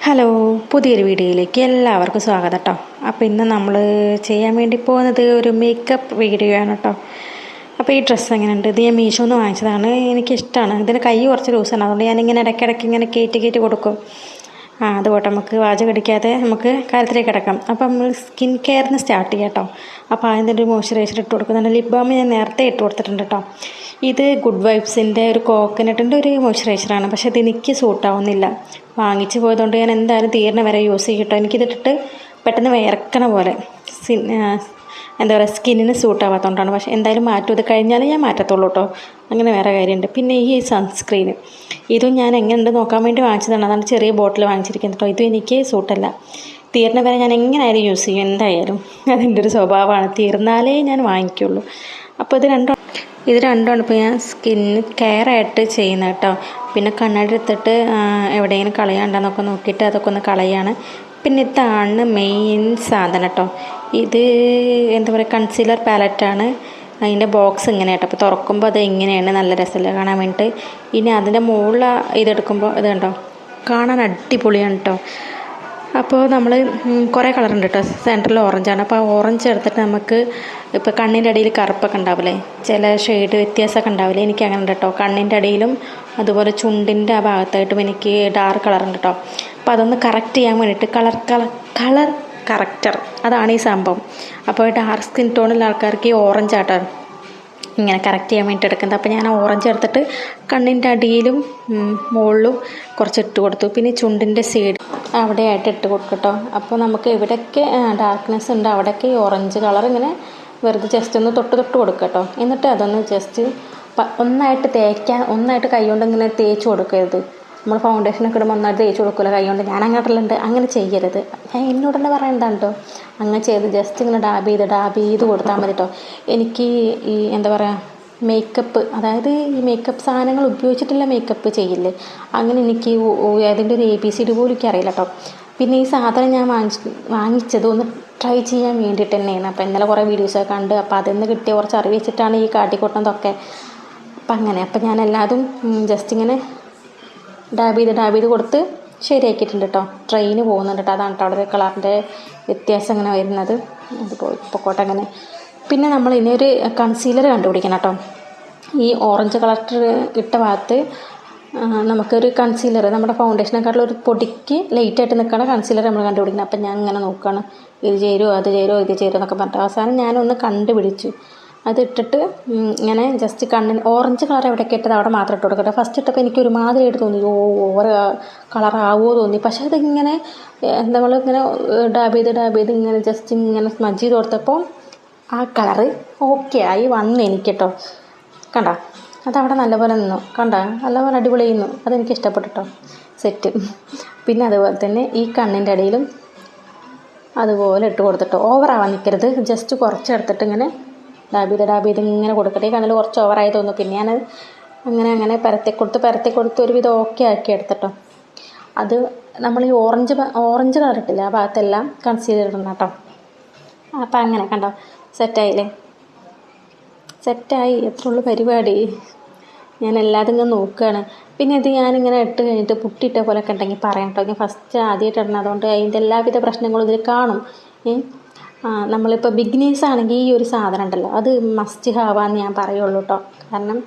Hello, പുതിയൊരു വീഡിയോയിലേക്ക് എല്ലാവർക്കും സ്വാഗതം കേട്ടോ. അപ്പോൾ ഇന്ന് നമ്മൾ ചെയ്യാൻ വേണ്ടി പോകുന്നത് ഒരു മേക്കപ്പ് വീഡിയോ ആണ് കേട്ടോ. അപ്പോൾ ഈ ഡ്രസ്സ് എങ്ങനെയുണ്ട്? ഇത് ഞാൻ മീഷോയിൽ നിന്ന് വാങ്ങിച്ചതാണ്. എനിക്കിഷ്ടമാണ്. ഇതിന് കൈ കുറച്ച് ലൂസാണ്, അതുകൊണ്ട് ഞാനിങ്ങനെ ഇടയ്ക്കിടയ്ക്ക് ഇങ്ങനെ കയറ്റി കൊടുക്കും. അതുകൊണ്ട് നമുക്ക് വാചകം അടിക്കാതെ നമുക്ക് കാര്യത്തിലേക്ക് കിടക്കാം. അപ്പോൾ നമ്മൾ സ്കിൻ കെയറിന് സ്റ്റാർട്ട് ചെയ്യാം കേട്ടോ. അപ്പോൾ അതിൻ്റെ ഒരു മോയ്സ്ചറൈസർ ഇട്ട് കൊടുക്കുന്നുണ്ട്. ലിപ് ബാം ഞാൻ നേരത്തെ ഇട്ട് കൊടുത്തിട്ടുണ്ട് കേട്ടോ. ഇത് ഗുഡ് വൈബ്സിൻ്റെ ഒരു കോക്കനട്ടിൻ്റെ ഒരു മോയ്സ്ചറൈസറാണ്. പക്ഷേ ഇത് എനിക്ക് സൂട്ടാവുന്നില്ല. വാങ്ങിച്ച് പോയതുകൊണ്ട് ഞാൻ എന്തായാലും തീർന്ന വരെ യൂസ് ചെയ്യും കേട്ടോ. എനിക്കിതിട്ടിട്ട് പെട്ടെന്ന് വിയർക്കണ പോലെ എന്താ പറയുക, സ്കിന്നിന് സൂട്ടാവാത്തതുകൊണ്ടാണ്. പക്ഷേ എന്തായാലും മാറ്റും. ഇത് കഴിഞ്ഞാലേ ഞാൻ മാറ്റത്തുള്ളൂ കേട്ടോ. അങ്ങനെ വേറെ കാര്യമുണ്ട്. പിന്നെ ഈ സൺസ്ക്രീന് ഇതും ഞാൻ എങ്ങനെയുണ്ട് നോക്കാൻ വേണ്ടി വാങ്ങിച്ചതാണ്. അതാണ് ചെറിയ ബോട്ടിൽ വാങ്ങിച്ചിരിക്കുന്നത് കേട്ടോ. ഇതും എനിക്ക് സൂട്ടല്ല. തീർന്ന വരെ ഞാൻ എങ്ങനെയായാലും യൂസ് ചെയ്യും. എന്തായാലും അതിൻ്റെ ഒരു സ്വഭാവമാണ്. തീർന്നാലേ ഞാൻ വാങ്ങിക്കുള്ളൂ. അപ്പോൾ ഇത് രണ്ടുമാണ് ഇപ്പോൾ ഞാൻ സ്കിന്ന് കെയറായിട്ട് ചെയ്യുന്നത് കേട്ടോ. പിന്നെ കണ്ണാടി എടുത്തിട്ട് എവിടെയെങ്കിലും കളയാണ്ടെന്നൊക്കെ നോക്കിയിട്ട് അതൊക്കെ ഒന്ന് കളയാണ്. പിന്നെ ഇതാണ് മെയിൻ സാധനം കേട്ടോ. ഇത് എന്താ പറയുക, കൺസീലർ പാലറ്റാണ്. അതിൻ്റെ ബോക്സ് ഇങ്ങനെ കേട്ടോ. അപ്പോൾ തുറക്കുമ്പോൾ അത് ഇങ്ങനെയാണ്, നല്ല രസമില്ല കാണാൻ വേണ്ടിയിട്ട്. ഇനി അതിൻ്റെ മുകളിൽ ഇതെടുക്കുമ്പോൾ ഇത് കണ്ടോ, കാണാൻ അടിപൊളിയാണ് കേട്ടോ. അപ്പോൾ നമ്മൾ കുറേ കളറുണ്ട് കേട്ടോ. സെൻറ്ററിൽ ഓറഞ്ചാണ്. അപ്പോൾ ആ ഓറഞ്ച് എടുത്തിട്ട് നമുക്ക് ഇപ്പോൾ കണ്ണിൻ്റെ അടിയിൽ കറുപ്പൊക്കെ ഉണ്ടാവില്ലേ, ചില ഷെയ്ഡ് വ്യത്യാസമൊക്കെ ഉണ്ടാവില്ലേ, എനിക്ക് അങ്ങനെ ഉണ്ട് കേട്ടോ. കണ്ണിൻ്റെ അടിയിലും അതുപോലെ ചുണ്ടിൻ്റെ ആ ഭാഗത്തായിട്ടും എനിക്ക് ഡാർക്ക് കളറുണ്ട് കേട്ടോ. അപ്പോൾ അതൊന്ന് കറക്റ്റ് ചെയ്യാൻ വേണ്ടിയിട്ട് കളർ കറക്റ്റർ, അതാണ് ഈ സംഭവം. അപ്പോൾ ഡാർക്ക് സ്കിൻ ടോണുള്ള ആൾക്കാർക്ക് ഈ ഓറഞ്ച് ആട്ടോ ഇങ്ങനെ കറക്റ്റ് ചെയ്യാൻ വേണ്ടിയിട്ട് എടുക്കുന്നത്. അപ്പോൾ ഞാൻ ഓറഞ്ച് എടുത്തിട്ട് കണ്ണിൻ്റെ അടിയിലും മുകളിലും കുറച്ച് ഇട്ട് കൊടുത്തു. പിന്നെ ചുണ്ടിൻ്റെ സൈഡ് അവിടെയായിട്ട് ഇട്ട് കൊടുക്കും കേട്ടോ. അപ്പോൾ നമുക്ക് എവിടെയൊക്കെ ഡാർക്ക്നെസ് ഉണ്ട് അവിടെയൊക്കെ ഈ ഓറഞ്ച് കളർ ഇങ്ങനെ വെറുതെ ജസ്റ്റ് ഒന്ന് തൊട്ട് കൊടുക്കുക കേട്ടോ. എന്നിട്ട് അതൊന്ന് ജസ്റ്റ് ഒന്നായിട്ട് കൈ കൊണ്ട് ഇങ്ങനെ തേച്ച് കൊടുക്കരുത്. നമ്മൾ ഫൗണ്ടേഷനൊക്കെ ഇടുമ്പോൾ ഒന്നായിട്ട് തേച്ച് കൊടുക്കില്ല കൈ കൊണ്ട്. ഞാൻ അങ്ങോട്ടുള്ളുണ്ട്, അങ്ങനെ ചെയ്യരുത്. ഞാൻ എന്നോട് തന്നെ പറയേണ്ടതാണ് കേട്ടോ. അങ്ങനെ ചെയ്ത് ജസ്റ്റ് ഇങ്ങനെ ഡാബ് ചെയ്ത് കൊടുത്താൽ മതി കേട്ടോ. എനിക്ക് ഈ എന്താ പറയുക, മേക്കപ്പ്, അതായത് ഈ മേക്കപ്പ് സാധനങ്ങൾ ഉപയോഗിച്ചിട്ടുള്ള മേക്കപ്പ് ചെയ്യില്ലേ, അങ്ങനെ എനിക്ക് അതിൻ്റെ ഒരു ABCD പോലും എനിക്ക് അറിയില്ല കേട്ടോ. പിന്നെ ഈ സാധനം ഞാൻ വാങ്ങിച്ചത് ഒന്ന് ട്രൈ ചെയ്യാൻ വേണ്ടിയിട്ട് തന്നെയാണ്. അപ്പോൾ ഇന്നലെ കുറേ വീഡിയോസൊക്കെ കണ്ട് അപ്പോൾ അതിൽ നിന്ന് കിട്ടിയ കുറച്ച് അറിവ് വെച്ചിട്ടാണ് ഈ കാട്ടിക്കൊട്ടുന്നതൊക്കെ. അപ്പം ഞാൻ എല്ലാതും ജസ്റ്റ് ഇങ്ങനെ ഡാബ് ചെയ്ത് കൊടുത്ത് ശരിയാക്കിയിട്ടുണ്ട് കേട്ടോ. ട്രെയിന് പോകുന്നുണ്ട് കേട്ടോ. അതാണ് കേട്ടോ അവിടെ ഒരു കളറിൻ്റെ വ്യത്യാസം അങ്ങനെ വരുന്നത്. അത് പൊക്കോട്ടെ അങ്ങനെ. പിന്നെ നമ്മൾ ഇനി ഒരു കൺസീലർ കണ്ടുപിടിക്കണം കേട്ടോ. ഈ ഓറഞ്ച് കളർ ഇട്ട ഭാഗത്ത് നമുക്കൊരു കൺസീലർ, നമ്മുടെ ഫൗണ്ടേഷനെക്കാട്ടിൽ ഒരു പൊടിക്ക് ലൈറ്റായിട്ട് നിൽക്കുന്ന കൺസീലർ നമ്മൾ കണ്ടുപിടിക്കണം. അപ്പം ഞാൻ ഇങ്ങനെ നോക്കുകയാണ്, ഇത് ചേരുമോ ഇത് ചേരുമോ എന്നൊക്കെ പറഞ്ഞിട്ട് അവസാനം ഞാനൊന്ന് കണ്ടുപിടിച്ചു. അതിട്ടിട്ട് ഇങ്ങനെ ജസ്റ്റ് കണ്ണിന് ഓറഞ്ച് കളർ എവിടെയൊക്കെ ഇട്ടത് അവിടെ മാത്രം ഇട്ട് കൊടുക്കട്ടെ. ഫസ്റ്റ് ഇട്ടപ്പോൾ എനിക്ക് ഒരുമാതിരിയായിട്ട് തോന്നി, ഓവർ കളറാവുമോ തോന്നി. പക്ഷേ അതിങ്ങനെ നമ്മളിങ്ങനെ ഡാബ് ചെയ്ത് ഇങ്ങനെ ജസ്റ്റ് ഇങ്ങനെ സ്മജ് ചെയ്ത് കൊടുത്തപ്പോൾ ആ കളറ് ഓക്കെ ആയി വന്നു എനിക്ക് കേട്ടോ. കണ്ട, അതവിടെ നല്ലപോലെ നിന്നു. നല്ലപോലെ അടിപൊളി ചെയ്യുന്നു. അതെനിക്ക് ഇഷ്ടപ്പെട്ടു കേട്ടോ. സെറ്റ്. പിന്നെ അതുപോലെ തന്നെ ഈ കണ്ണിൻ്റെ അടിയിലും അതുപോലെ ഇട്ട് കൊടുത്തിട്ടോ. ഓവറാവാൻ നിൽക്കരുത്. ജസ്റ്റ് കുറച്ചെടുത്തിട്ട് ഇങ്ങനെ ഡാബ് ചെയ്ത് ഇങ്ങനെ കൊടുക്കട്ടെ. ഈ കണ്ണിൽ കുറച്ച് ഓവറായി തോന്നുന്നു. പിന്നെ ഞാനത് അങ്ങനെ പരത്തി കൊടുത്ത് ഒരുവിധം ഓക്കെ ആക്കി എടുത്തിട്ടോ. അത് നമ്മൾ ഈ ഓറഞ്ച് കളർ ഇട്ടില്ല ആ ഭാഗത്തെല്ലാം കൺസീലർ ഇടണം കേട്ടോ. അപ്പം അങ്ങനെ കണ്ടോ, സെറ്റായി. എത്രയുള്ളൂ പരിപാടി. ഞാൻ എല്ലാതും ഇങ്ങനെ നോക്കുകയാണ്. പിന്നെ ഇത് ഞാനിങ്ങനെ ഇട്ട് കഴിഞ്ഞിട്ട് പുട്ടിയിട്ട പോലെയൊക്കെ ഉണ്ടെങ്കിൽ പറയാം കേട്ടോ. ഞാൻ ഫസ്റ്റ് ആദ്യമായിട്ട് ഇടണം, അതുകൊണ്ട് അതിൻ്റെ എല്ലാവിധ പ്രശ്നങ്ങളും ഇതിൽ കാണും. നമ്മളിപ്പോൾ ബിഗിനേഴ്സ് ആണെങ്കിൽ ഈ ഒരു സാധനം ഉണ്ടല്ലോ, അത് മസ്റ്റ് ഹാവാന്ന് ഞാൻ പറയുള്ളൂ കേട്ടോ. കാരണം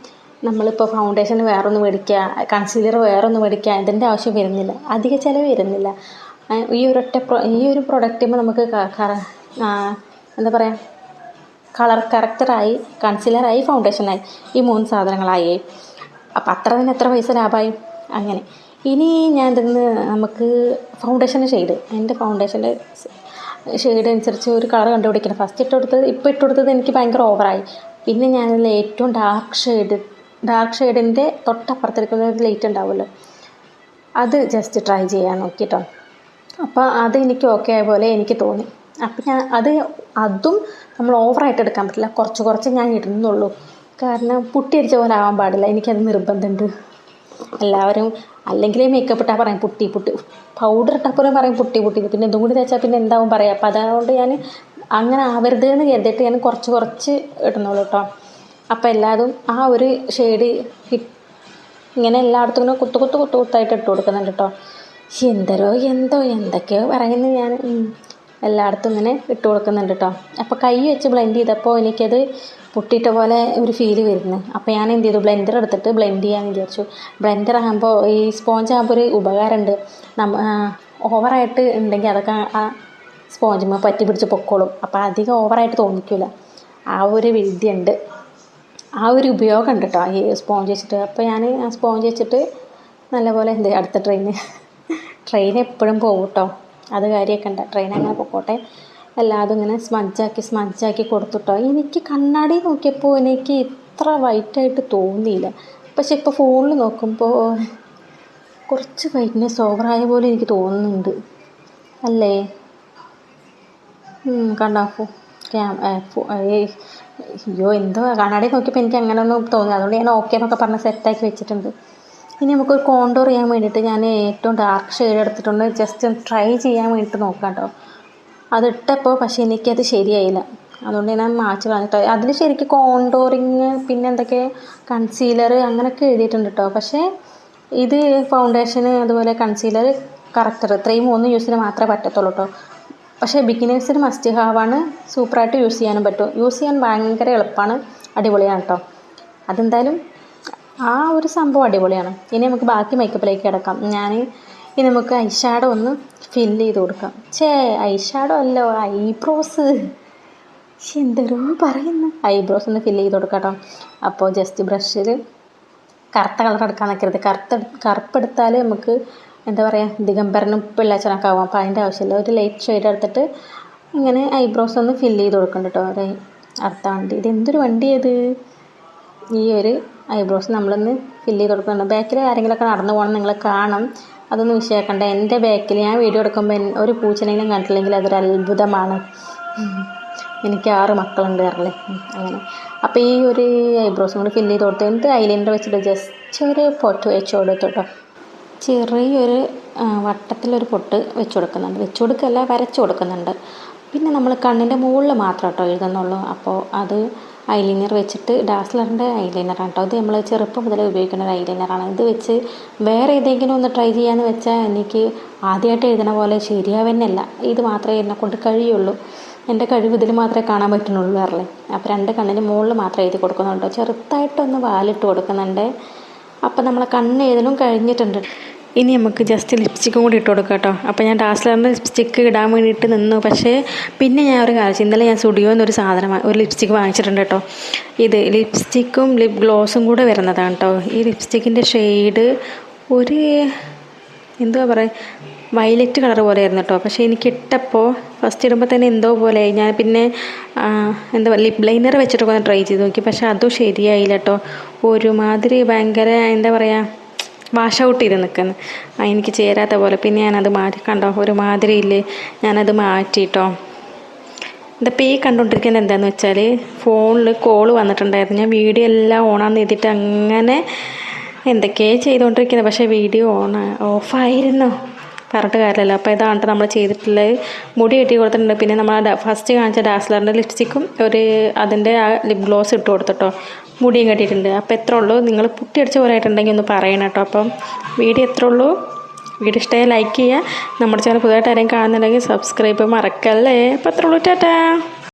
നമ്മളിപ്പോൾ ഫൗണ്ടേഷൻ വേറൊന്ന് മേടിക്കുക, കൺസീലർ വേറൊന്ന് മേടിക്കുക, ഇതിൻ്റെ ആവശ്യം വരുന്നില്ല, അധിക ചിലവ് വരുന്നില്ല. ഈ ഒരു പ്രൊഡക്റ്റുമ്പോൾ നമുക്ക് എന്താ പറയുക, കളർ കറക്റ്ററായി, കൺസീലറായി, ഫൗണ്ടേഷനായി, ഈ 3 സാധനങ്ങളായി. അപ്പം എത്ര പൈസ ലാഭമായി. അങ്ങനെ ഇനി ഞാൻ ഇതിന്ന് നമുക്ക് ഫൗണ്ടേഷൻ്റെ ഷെയ്ഡ്, എൻ്റെ ഫൗണ്ടേഷൻ്റെ ഷെയ്ഡ് അനുസരിച്ച് ഒരു കളർ കണ്ടുപിടിക്കണം. ഫസ്റ്റ് ഇട്ട് കൊടുത്തത് എനിക്ക് ഭയങ്കര ഓവറായി. പിന്നെ ഞാനതിൽ ഏറ്റവും ഡാർക്ക് ഷെയ്ഡിൻ്റെ തൊട്ടപ്പുറത്തിരിക്കുന്ന ഒരു ലൈറ്റ് ഉണ്ടാവുമല്ലോ, അത് ജസ്റ്റ് ട്രൈ ചെയ്യാൻ നോക്കിട്ടോ. അപ്പോൾ അത് എനിക്ക് ഓക്കെ ആയ പോലെ എനിക്ക് തോന്നി. അപ്പം ഞാൻ അതും നമ്മൾ ഓവറായിട്ട് എടുക്കാൻ പറ്റില്ല, കുറച്ച് ഞാൻ ഇടുന്നുള്ളൂ. കാരണം പുട്ടിയടിച്ച പോലെ ആവാൻ പാടില്ല, എനിക്കത് നിർബന്ധമുണ്ട്. എല്ലാവരും അല്ലെങ്കിൽ മേക്കപ്പ് ഇട്ടാൽ പറയും പുട്ടി പൗഡർ ഇട്ടാൽ പോലും പറയും പുട്ടി പിന്നെ ഇതും കൂടി തേച്ചാൽ പിന്നെ എന്താവും പറയാം. അപ്പം അതുകൊണ്ട് ഞാൻ അങ്ങനെ ആവരുത് എന്ന് കരുതിയിട്ട് ഞാൻ കുറച്ച് ഇടുന്നുള്ളൂ കേട്ടോ. അപ്പോൾ എല്ലാതും ആ ഒരു ഷെയ്ഡ് ഇങ്ങനെ എല്ലായിടത്തും ഇങ്ങനെ കുത്തായിട്ട് ഇട്ട് കൊടുക്കുന്നുണ്ട് കേട്ടോ. എന്തൊക്കെയോ പറയുന്നത് ഞാൻ എല്ലായിടത്തും ഇങ്ങനെ ഇട്ട് കൊടുക്കുന്നുണ്ട് കേട്ടോ. അപ്പോൾ കൈ വെച്ച് ബ്ലെൻഡ് ചെയ്തപ്പോൾ എനിക്കത് പൊട്ടിയിട്ട പോലെ ഒരു ഫീല് വരുന്നു. അപ്പോൾ ഞാൻ എന്ത് ചെയ്തു, ബ്ലെൻഡർ എടുത്തിട്ട് ബ്ലെൻഡ് ചെയ്യാമെന്ന് വിചാരിച്ചു. ബ്ലെൻഡർ ആകുമ്പോൾ ഈ സ്പോഞ്ച് ആകുമ്പോൾ ഒരു ഉപകാരമുണ്ട്. ഓവറായിട്ട് ഉണ്ടെങ്കിൽ അതൊക്കെ ആ സ്പോഞ്ചുമ്പോൾ പറ്റി പിടിച്ച് പൊക്കോളും. അപ്പോൾ അധികം ഓവറായിട്ട് തോന്നിക്കില്ല. ആ ഒരു വിദ്യയുണ്ട്, ആ ഒരു ഉപയോഗം ഉണ്ട് കേട്ടോ ഈ സ്പോഞ്ച് വെച്ചിട്ട്. അപ്പോൾ ഞാൻ ആ സ്പോഞ്ച് വെച്ചിട്ട് നല്ലപോലെ അടുത്ത ട്രെയിൻ എപ്പോഴും പോകും കേട്ടോ, അത് കാര്യമൊക്കെ ഉണ്ട്. ട്രെയിൻ അങ്ങനെ പൊക്കോട്ടെ. എല്ലാതും ഇങ്ങനെ സ്മഡ്ജാക്കി കൊടുത്തുട്ടോ. എനിക്ക് കണ്ണാടി നോക്കിയപ്പോൾ എനിക്ക് ഇത്ര വൈറ്റായിട്ട് തോന്നിയില്ല. പക്ഷെ ഇപ്പോൾ ഫോണിൽ നോക്കുമ്പോൾ കുറച്ച് വൈറ്റ്നെസ് ഓവറായ പോലെ എനിക്ക് തോന്നുന്നുണ്ട് അല്ലേ? കണ്ടോ? അയ്യോ, എന്തോ കണ്ണാടി നോക്കിയപ്പോൾ എനിക്ക് അങ്ങനെ ഒന്നും തോന്നി. അതുകൊണ്ട് ഞാൻ ഓക്കെ എന്നൊക്കെ പറഞ്ഞ് സെറ്റാക്കി വെച്ചിട്ടുണ്ട്. ഇനി നമുക്കൊരു കോണ്ടോർ ചെയ്യാൻ വേണ്ടിയിട്ട് ഞാൻ ഏറ്റവും ഡാർക്ക് ഷെയ്ഡ് എടുത്തിട്ടുണ്ട്. ജസ്റ്റ് ട്രൈ ചെയ്യാൻ വേണ്ടിയിട്ട് നോക്കാം കേട്ടോ. അതിട്ടപ്പോൾ പക്ഷേ എനിക്കത് ശരിയായില്ല. അതുകൊണ്ട് ഞാൻ മാച്ച് കളഞ്ഞിട്ടോ. അതിൽ ശരിക്കും കോണ്ടോറിങ് പിന്നെ എന്തൊക്കെ കൺസീലർ അങ്ങനെയൊക്കെ എഴുതിയിട്ടുണ്ട് കേട്ടോ. പക്ഷേ ഇത് ഫൗണ്ടേഷന് അതുപോലെ കൺസീലർ കറക്റ്റർ ഇത്രയും 3 യൂസിന് മാത്രമേ പറ്റത്തുള്ളൂ കേട്ടോ. പക്ഷേ ബിഗിനേഴ്സിന് മസ്റ്റ് ഹാവാണ്. സൂപ്പറായിട്ട് യൂസ് ചെയ്യാനും പറ്റും. യൂസ് ചെയ്യാൻ ഭയങ്കര എളുപ്പമാണ്, അടിപൊളിയാണ് കേട്ടോ. അതെന്തായാലും ആ ഒരു സംഭവം അടിപൊളിയാണ്. ഇനി നമുക്ക് ബാക്കി മേക്കപ്പിലേക്ക് കിടക്കാം. ഇനി നമുക്ക് ഐഷാഡോ ഒന്ന് ഫില്ല് ചെയ്ത് കൊടുക്കാം. ഐഷാഡോ അല്ലോ, ഐബ്രോസ്. എന്തോരോ പറയുന്നു. ഐബ്രോസ് ഒന്ന് ഫില്ല് ചെയ്ത് കൊടുക്കാം കേട്ടോ. അപ്പോൾ ജസ്റ്റ് ബ്രഷിൽ കറുത്ത കളർ എടുക്കാൻ നിൽക്കരുത്. കറുപ്പെടുത്താൽ നമുക്ക് എന്താ പറയുക, ദിഗംബരനും പിള്ളാച്ചനൊക്കെ ആവും. അപ്പോൾ അതിൻ്റെ ആവശ്യമില്ല. ഒരു ലൈറ്റ് ഷെയ്ഡ് എടുത്തിട്ട് ഇങ്ങനെ ഐബ്രോസ് ഒന്ന് ഫില്ല് ചെയ്ത് കൊടുക്കണ്ട കേട്ടോ. ഒരു അടുത്ത വണ്ടി, ഇതെന്തൊരു വണ്ടിയത്? ഈ ഒരു ഐബ്രോസ് നമ്മളൊന്ന് ഫില്ല് ചെയ്ത് കൊടുക്കുന്നുണ്ട്. ബാക്കിൽ ആരെങ്കിലുമൊക്കെ നടന്നു പോകണം, നിങ്ങൾ കാണും. അതൊന്നും വിഷയമാക്കണ്ട. എൻ്റെ ബാക്കിൽ ഞാൻ വീഡിയോ എടുക്കുമ്പോൾ ഒരു പൂച്ചനെങ്കിലും കണ്ടില്ലെങ്കിൽ അതൊരു അത്ഭുതമാണ്. എനിക്ക് 6 മക്കളുണ്ട് പറഞ്ഞില്ലേ, അങ്ങനെ. അപ്പോൾ ഈ ഒരു ഐബ്രോസും കൂടി ഫില്ല് ചെയ്ത് കൊടുത്തു. എന്നിട്ട് ഐലൈനർ വെച്ചിട്ട് ജസ്റ്റ് ഒരു പൊട്ട് വെച്ച് കൊടുത്തു കേട്ടോ. ചെറിയൊരു വട്ടത്തിലൊരു പൊട്ട് വെച്ച് കൊടുക്കുന്നുണ്ട്. വരച്ച് കൊടുക്കുന്നുണ്ട്. പിന്നെ നമ്മൾ കണ്ണിൻ്റെ മുകളിൽ മാത്രം കേട്ടോ എഴുതുന്നുള്ളൂ. അപ്പോൾ അത് ഐലൈനർ വെച്ചിട്ട് ഡാസ്ലറിൻ്റെ ഐലൈനറാണ് കേട്ടോ. ഇത് നമ്മൾ ചെറുപ്പം മുതലേ ഉപയോഗിക്കുന്ന ഒരു ഐലൈനറാണ്. ഇത് വെച്ച് വേറെ ഏതെങ്കിലും ഒന്ന് ട്രൈ ചെയ്യാമെന്ന് വെച്ചാൽ എനിക്ക് ആദ്യമായിട്ട് എഴുതണ പോലെ ശരിയാവുന്നില്ല. ഇത് മാത്രമേ എന്നെക്കൊണ്ട് കഴിയുള്ളൂ. എൻ്റെ കഴിവ് ഇതിൽ മാത്രമേ കാണാൻ പറ്റുന്നുള്ളൂ പറഞ്ഞേ. അപ്പോൾ 2 കണ്ണിന് മുകളിൽ മാത്രമേ എഴുതി കൊടുക്കുന്നുണ്ട്. ചെറുതായിട്ടൊന്ന് വാലിട്ട് കൊടുക്കുന്നുണ്ട്. അപ്പോൾ നമ്മളെ കണ്ണ് എഴുതലും കഴിഞ്ഞിട്ടുണ്ട്. ഇനി നമുക്ക് ജസ്റ്റ് ലിപ്സ്റ്റിക്കും കൂടി ഇട്ട് കൊടുക്കാം കേട്ടോ. അപ്പോൾ ഞാൻ ഡാസ്ലറിൻ്റെ ലിപ്സ്റ്റിക്ക് ഇടാൻ വേണ്ടിയിട്ട് നിന്നു. പക്ഷേ പിന്നെ ഞാൻ ഒരു കാര്യം, ഇന്നലെ ഞാൻ സ്റ്റുഡിയോയിൽ നിന്ന് ഒരു ലിപ്സ്റ്റിക്ക് വാങ്ങിച്ചിട്ടുണ്ട് കേട്ടോ. ഇത് ലിപ്സ്റ്റിക്കും ലിപ് ഗ്ലോസും കൂടെ വരുന്നതാണ് കേട്ടോ. ഈ ലിപ്സ്റ്റിക്കിൻ്റെ ഷെയ്ഡ് ഒരു എന്തുവാ പറയുക, വയലറ്റ് കളർ പോലെ ആയിരുന്നു കേട്ടോ. പക്ഷേ എനിക്കിട്ടപ്പോൾ ഫസ്റ്റ് ഇടുമ്പോൾ തന്നെ എന്തോ പോലെ. ഞാൻ പിന്നെ ലിപ് ലൈനർ വെച്ചിട്ടൊക്കെ ഒന്ന് ട്രൈ ചെയ്ത് നോക്കി. പക്ഷേ അതും ശരിയായില്ല കേട്ടോ. ഒരുമാതിരി ഭയങ്കര എന്താ പറയുക, വാഷ് ഔട്ട് ചെയ്ത് നിൽക്കുന്നു. എനിക്ക് ചേരാത്ത പോലെ. പിന്നെ ഞാനത് മാറ്റി, കണ്ടോ ഒരുമാതിരി ഇല്ലേ, ഞാനത് മാറ്റിയിട്ടോ. ഇതിപ്പോൾ ഈ കണ്ടുകൊണ്ടിരിക്കുന്നത് എന്താണെന്ന് വെച്ചാൽ ഫോണിൽ കോള് വന്നിട്ടുണ്ടായിരുന്നു. ഞാൻ വീഡിയോ എല്ലാം ഓണാന്ന് ചെയ്തിട്ട് അങ്ങനെ എന്തൊക്കെയോ ചെയ്തുകൊണ്ടിരിക്കുന്നത്. പക്ഷേ വീഡിയോ ഓഫായിരുന്നു. പറഞ്ഞിട്ട് കാര്യമില്ല. അപ്പോൾ ഇതാണ് നമ്മൾ ചെയ്തിട്ടുള്ളത്. മുടി കെട്ടി കൊടുത്തിട്ടുണ്ട്. പിന്നെ നമ്മൾ ഫസ്റ്റ് കാണിച്ച ഡാസ്ലറിൻ്റെ ലിപ്സ്റ്റിക്കും അതിൻ്റെ ആ ലിപ് ഗ്ലോസ് ഇട്ട് കൊടുത്തിട്ടോ. മുടിയും കെട്ടിയിട്ടുണ്ട്. അപ്പോൾ എത്ര ഉള്ളൂ, നിങ്ങൾ പുട്ടിയടിച്ച പോലെ ആയിട്ടുണ്ടെങ്കിൽ ഒന്ന് പറയണം കേട്ടോ. അപ്പം വീഡിയോ എത്ര ഉള്ളൂ. വീഡിയോ ഇഷ്ടമായി ലൈക്ക് ചെയ്യുക. നമ്മുടെ ചാനൽ പുതുതായിട്ട് ആരെയും കാണുന്നുണ്ടെങ്കിൽ സബ്സ്ക്രൈബ് മറക്കല്ലേ. അപ്പോൾ എത്ര ഉള്ളൂ. ടാറ്റാ.